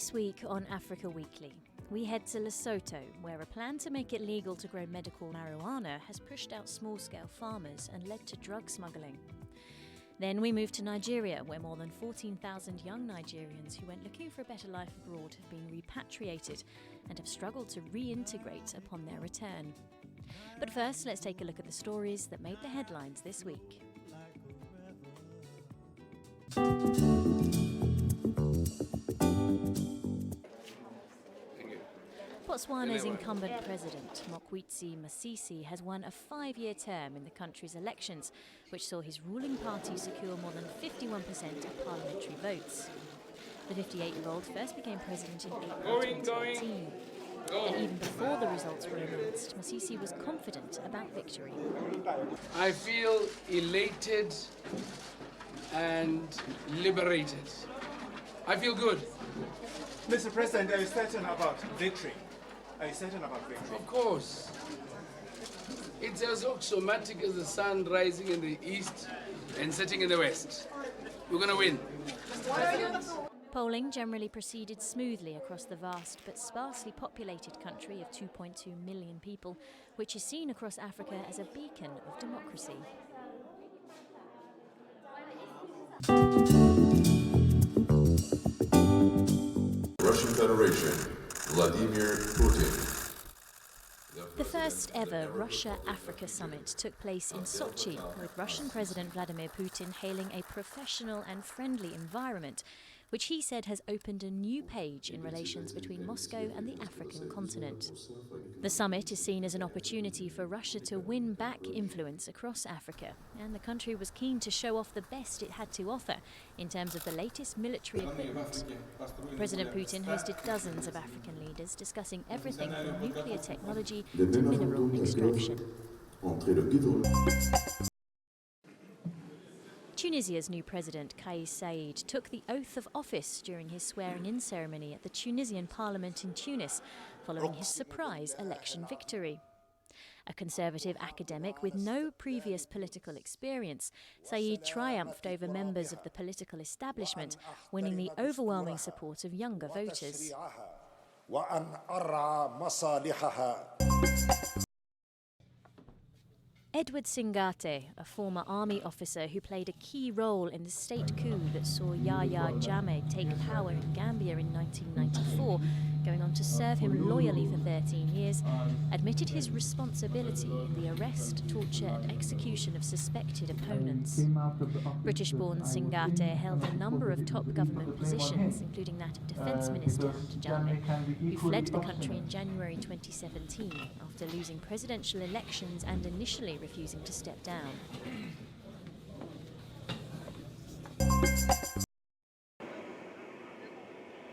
This week on Africa Weekly, we head to Lesotho, where a plan to make it legal to grow medical marijuana has pushed out small-scale farmers and led to drug smuggling. Then we move to Nigeria, where more than 14,000 young Nigerians who went looking for a better life abroad have been repatriated and have struggled to reintegrate upon their return. But first, let's take a look at the stories that made the headlines this week. Botswana's incumbent president, Mokgweetsi Masisi, has won a 5-year term in the country's elections, which saw his ruling party secure more than 51% of parliamentary votes. The 58-year-old first became president in April 2018. And even before the results were announced, Masisi was confident about victory. I feel elated and liberated. I feel good. Mr. President, are you certain about victory? Are you certain about victory? Of course. It's as axiomatic as the sun rising in the east and setting in the west. We're going to win. Polling generally proceeded smoothly across the vast but sparsely populated country of 2.2 million people, which is seen across Africa as a beacon of democracy. Russian Federation, Vladimir Putin. The first ever Russia-Africa summit took place in Sochi, with Russian President Vladimir Putin hailing a professional and friendly environment, which he said has opened a new page in relations between Moscow and the African continent. The summit is seen as an opportunity for Russia to win back influence across Africa, and the country was keen to show off the best it had to offer in terms of the latest military equipment. President Putin hosted dozens of African leaders discussing everything from nuclear technology to mineral extraction. Tunisia's new president, Kais Saied, took the oath of office during his swearing-in ceremony at the Tunisian parliament in Tunis, following his surprise election victory. A conservative academic with no previous political experience, Saied triumphed over members of the political establishment, winning the overwhelming support of younger voters. Edward Singate, a former army officer who played a key role in the state coup that saw Yahya Jammeh take power in Gambia in 1994, going on to serve him loyally for 13 years, admitted his responsibility in the arrest, torture and execution of suspected opponents. British-born Singate held a number of top government positions, including that of Defence Minister under Jammeh, who fled the country in January 2017 after losing presidential elections and initially refusing to step down.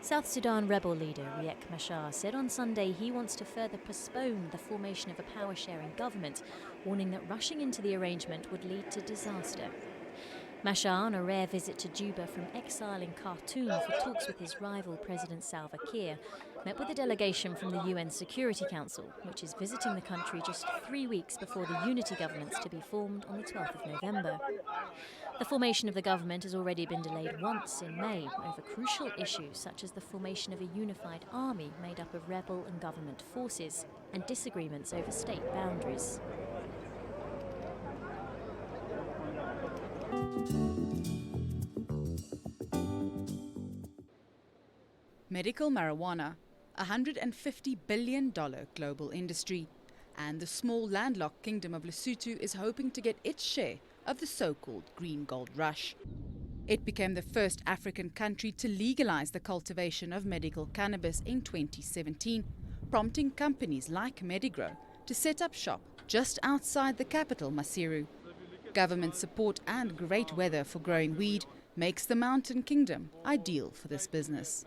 South Sudan rebel leader Riek Machar said on Sunday he wants to further postpone the formation of a power-sharing government, warning that rushing into the arrangement would lead to disaster. Machar, on a rare visit to Juba from exile in Khartoum for talks with his rival President Salva Kiir, met with a delegation from the UN Security Council, which is visiting the country just 3 weeks before the unity government's to be formed on the 12th of November. The formation of the government has already been delayed once in May over crucial issues such as the formation of a unified army made up of rebel and government forces and disagreements over state boundaries. Medical marijuana, a $150 billion global industry, and the small landlocked kingdom of Lesotho is hoping to get its share of the so-called green gold rush. It became the first African country to legalize the cultivation of medical cannabis in 2017, prompting companies like Medigro to set up shop just outside the capital, Maseru. Government support and great weather for growing weed makes the mountain kingdom ideal for this business.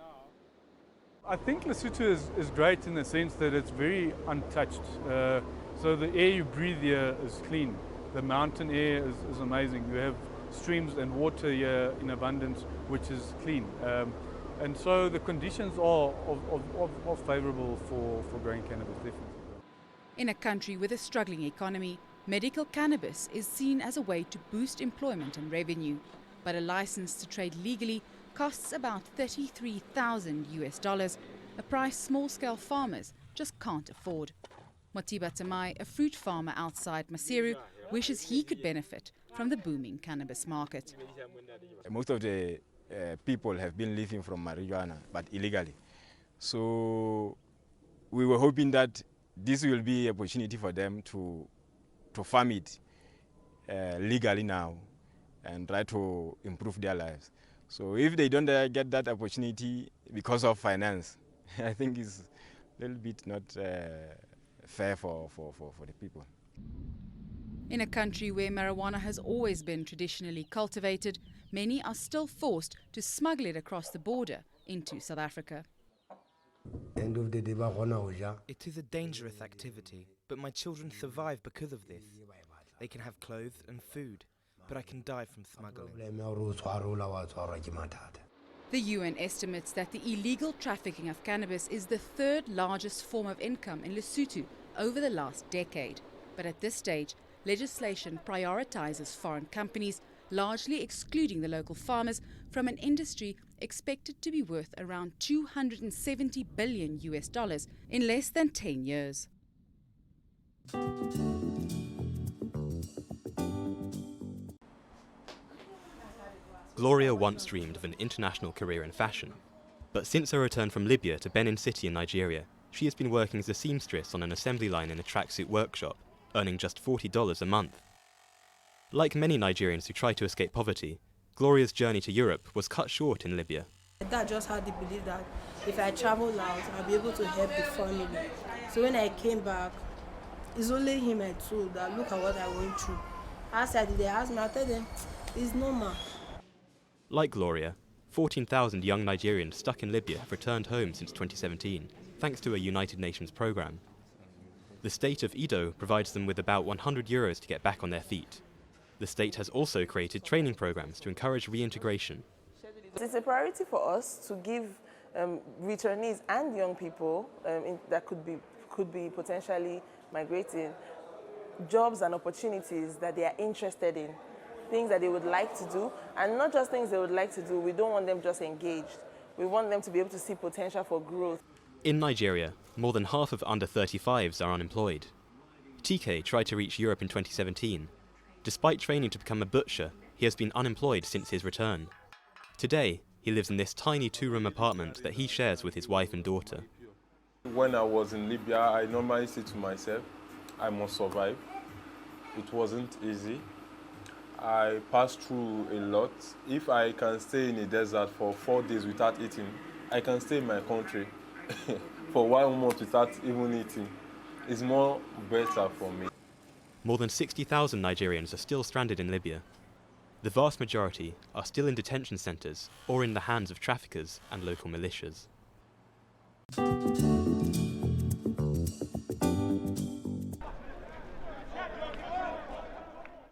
I think Lesotho is great in the sense that it's very untouched. So the air you breathe here is clean. The mountain air is amazing. You have streams and water here in abundance, which is clean. And so the conditions are favorable for growing cannabis, definitely. In a country with a struggling economy, medical cannabis is seen as a way to boost employment and revenue. But a license to trade legally costs about $33,000, a price small-scale farmers just can't afford. Matiba Tamai, a fruit farmer outside Maseru, wishes he could benefit from the booming cannabis market. Most of the people have been living from marijuana, but illegally. So we were hoping that this will be an opportunity for them to farm it legally now and try to improve their lives. So if they don't get that opportunity because of finance, I think it's a little bit not fair for the people. In a country where marijuana has always been traditionally cultivated, many are still forced to smuggle it across the border into South Africa. It is a dangerous activity, but my children survive because of this. They can have clothes and food, but I can die from smuggling. The UN estimates that the illegal trafficking of cannabis is the third largest form of income in Lesotho over the last decade. But at this stage, legislation prioritizes foreign companies, largely excluding the local farmers from an industry expected to be worth around $270 billion in less than 10 years. Gloria once dreamed of an international career in fashion, but since her return from Libya to Benin City in Nigeria, she has been working as a seamstress on an assembly line in a tracksuit workshop, earning just $40 a month. Like many Nigerians who try to escape poverty, Gloria's journey to Europe was cut short in Libya. My dad just had the belief that if I travel out, I'll be able to help the family. So when I came back, it's only him I told that look at what I went through. After they asked me, I tell them, it's normal. Like Gloria, 14,000 young Nigerians stuck in Libya have returned home since 2017, thanks to a United Nations programme. The state of Edo provides them with about €100 to get back on their feet. The state has also created training programs to encourage reintegration. It's a priority for us to give returnees and young people that could be potentially migrating jobs and opportunities that they are interested in, things that they would like to do, and not just things they would like to do. We don't want them just engaged. We want them to be able to see potential for growth. In Nigeria, more than half of under-35s are unemployed. TK tried to reach Europe in 2017. Despite training to become a butcher, he has been unemployed since his return. Today, he lives in this tiny two-room apartment that he shares with his wife and daughter. When I was in Libya, I normally say to myself, I must survive. It wasn't easy. I passed through a lot. If I can stay in a desert for 4 days without eating, I can stay in my country for 1 month without even eating. It's more better for me. More than 60,000 Nigerians are still stranded in Libya. The vast majority are still in detention centres or in the hands of traffickers and local militias.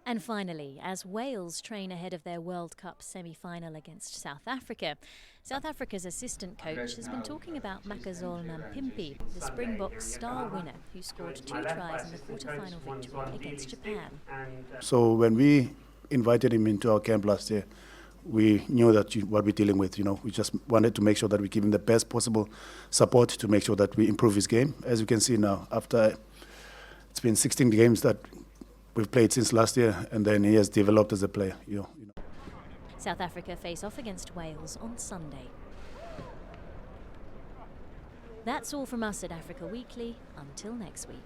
And finally, as Wales train ahead of their World Cup semi-final against South Africa, South Africa's assistant coach has been talking about Makazole Nampimpi, the Springboks star winner who scored 2 tries in the quarter-final victory against Japan. So when we invited him into our camp last year, we knew that what we're dealing with. We just wanted to make sure that we give him the best possible support to make sure that we improve his game. As you can see now, after it's been 16 games that we've played since last year, and then he has developed as a player. South Africa face off against Wales on Sunday. That's all from us at Africa Weekly. Until next week.